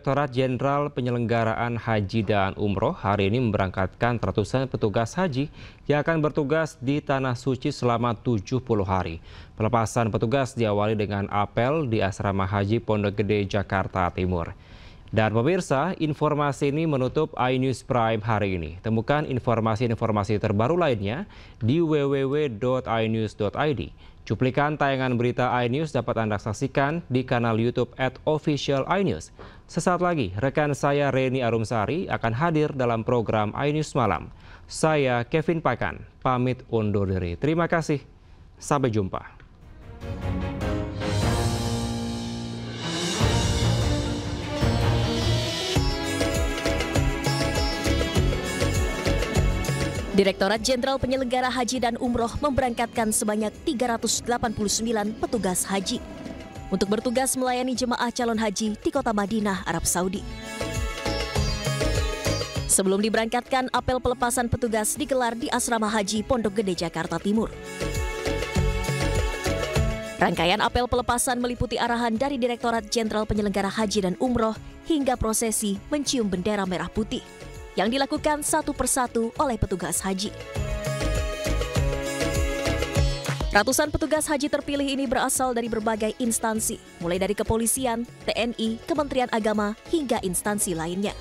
Direktorat Jenderal Penyelenggaraan Haji dan Umroh hari ini memberangkatkan ratusan petugas haji yang akan bertugas di Tanah Suci selama 70 hari. Pelepasan petugas diawali dengan apel di Asrama Haji Pondok Gede, Jakarta Timur. Dan pemirsa, informasi ini menutup iNews Prime hari ini. Temukan informasi-informasi terbaru lainnya di www.inews.id. Cuplikan tayangan berita iNews dapat Anda saksikan di kanal YouTube @officialinews. Sesaat lagi, rekan saya Reni Arumsari akan hadir dalam program iNews Malam. Saya Kevin Pakan, pamit undur diri. Terima kasih, sampai jumpa. Direktorat Jenderal Penyelenggara Haji dan Umroh memberangkatkan sebanyak 389 petugas haji untuk bertugas melayani jemaah calon haji di kota Madinah, Arab Saudi. Sebelum diberangkatkan, apel pelepasan petugas digelar di Asrama Haji Pondok Gede, Jakarta Timur. Rangkaian apel pelepasan meliputi arahan dari Direktorat Jenderal Penyelenggara Haji dan Umroh hingga prosesi mencium bendera merah putih yang dilakukan satu persatu oleh petugas haji. Ratusan petugas haji terpilih ini berasal dari berbagai instansi, mulai dari kepolisian, TNI, Kementerian Agama, hingga instansi lainnya.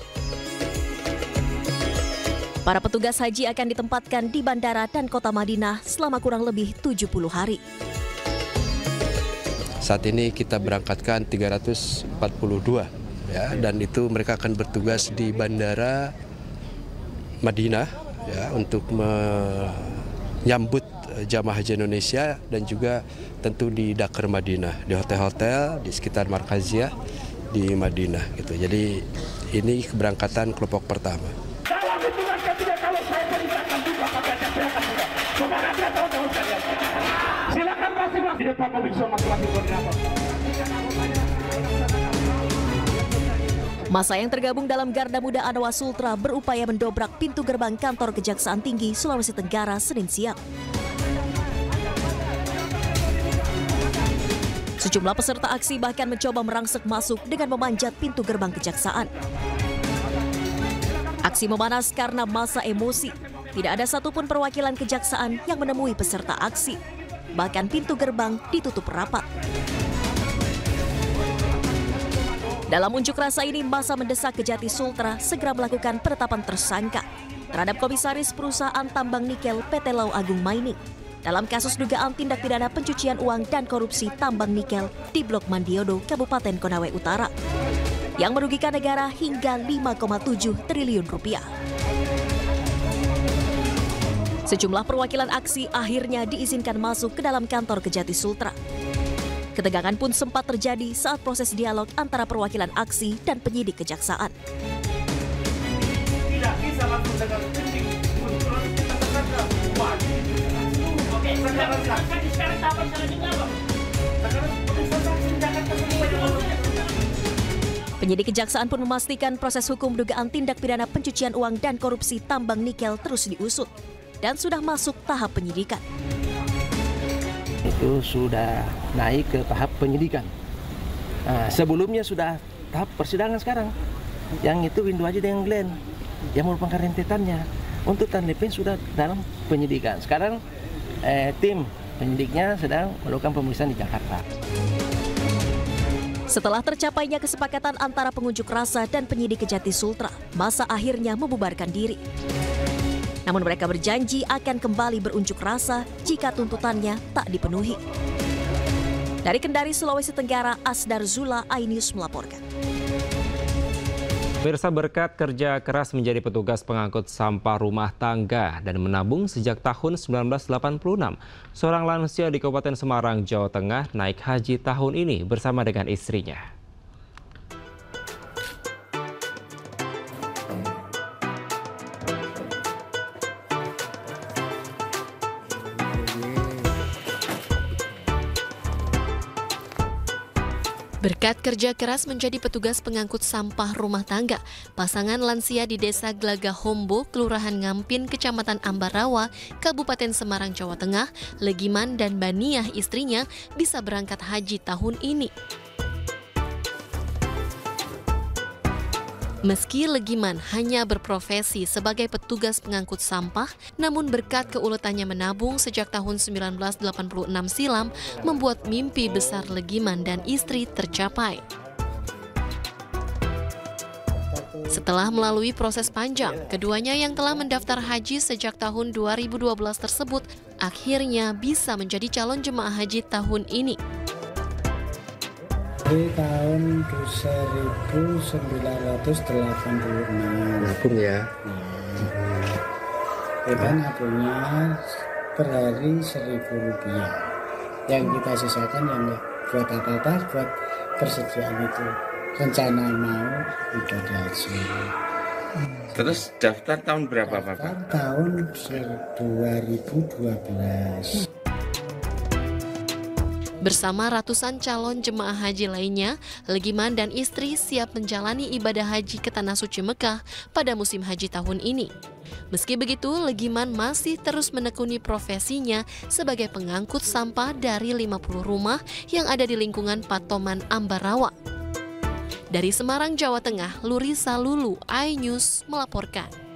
Para petugas haji akan ditempatkan di bandara dan kota Madinah selama kurang lebih 70 hari. Saat ini kita berangkatkan 342, ya, dan itu mereka akan bertugas di bandara Madinah, ya, untuk menyambut jamaah haji Indonesia dan juga tentu di Dakar Madinah, di hotel-hotel di sekitar Markaziyah di Madinah gitu. Jadi ini keberangkatan kelompok pertama. Silakan Masa yang tergabung dalam Garda Muda Anwar Sultra berupaya mendobrak pintu gerbang kantor Kejaksaan Tinggi Sulawesi Tenggara Senin siang. Sejumlah peserta aksi bahkan mencoba merangsek masuk dengan memanjat pintu gerbang kejaksaan. Aksi memanas karena massa emosi. Tidak ada satupun perwakilan kejaksaan yang menemui peserta aksi. Bahkan pintu gerbang ditutup rapat. Dalam unjuk rasa ini, massa mendesak Kejati Sultra segera melakukan penetapan tersangka terhadap Komisaris Perusahaan Tambang Nikel PT Lau Agung Mining dalam kasus dugaan tindak pidana pencucian uang dan korupsi tambang nikel di Blok Mandiodo, Kabupaten Konawe Utara, yang merugikan negara hingga 5,7 triliun rupiah. Sejumlah perwakilan aksi akhirnya diizinkan masuk ke dalam kantor Kejati Sultra. Ketegangan pun sempat terjadi saat proses dialog antara perwakilan aksi dan penyidik kejaksaan. Tidak bisa langsung dengan penyidik. Penyidik kejaksaan pun memastikan proses hukum dugaan tindak pidana pencucian uang dan korupsi tambang nikel terus diusut dan sudah masuk tahap penyidikan. Itu sudah naik ke tahap penyidikan. Sebelumnya sudah tahap persidangan sekarang. Yang itu Windu Aji dengan Glenn yang merupakan rentetannya. Untuk Tanlepin sudah dalam penyidikan. Sekarang tim penyidiknya sedang melakukan pemeriksaan di Jakarta. Setelah tercapainya kesepakatan antara pengunjuk rasa dan penyidik Kejati Sultra, massa akhirnya membubarkan diri. Namun mereka berjanji akan kembali berunjuk rasa jika tuntutannya tak dipenuhi. Dari Kendari, Sulawesi Tenggara, Asdar Zula, iNews melaporkan. Pemirsa, berkat kerja keras menjadi petugas pengangkut sampah rumah tangga dan menabung sejak tahun 1986, seorang lansia di Kabupaten Semarang, Jawa Tengah naik haji tahun ini bersama dengan istrinya. Berkat kerja keras menjadi petugas pengangkut sampah rumah tangga, pasangan lansia di Desa Glaga Hombo, Kelurahan Ngampin, Kecamatan Ambarawa, Kabupaten Semarang, Jawa Tengah, Legiman dan Baniah istrinya bisa berangkat haji tahun ini. Meski Legiman hanya berprofesi sebagai petugas pengangkut sampah, namun berkat keuletannya menabung sejak tahun 1986 silam membuat mimpi besar Legiman dan istri tercapai. Setelah melalui proses panjang, keduanya yang telah mendaftar haji sejak tahun 2012 tersebut akhirnya bisa menjadi calon jemaah haji tahun ini. Di tahun 1986. Nabung ya. Kita nabungnya per hari Rp1.000. Yang kita sisakan yang nggak buat apa-apa, buat persediaan itu. Rencana mau ibadah haji. Terus daftar tahun berapa, Bapak? Tahun 2012. Bersama ratusan calon jemaah haji lainnya, Legiman dan istri siap menjalani ibadah haji ke Tanah Suci Mekah pada musim haji tahun ini. Meski begitu, Legiman masih terus menekuni profesinya sebagai pengangkut sampah dari 50 rumah yang ada di lingkungan Patoman Ambarawa. Dari Semarang, Jawa Tengah, Lurisa Lulu, iNews melaporkan.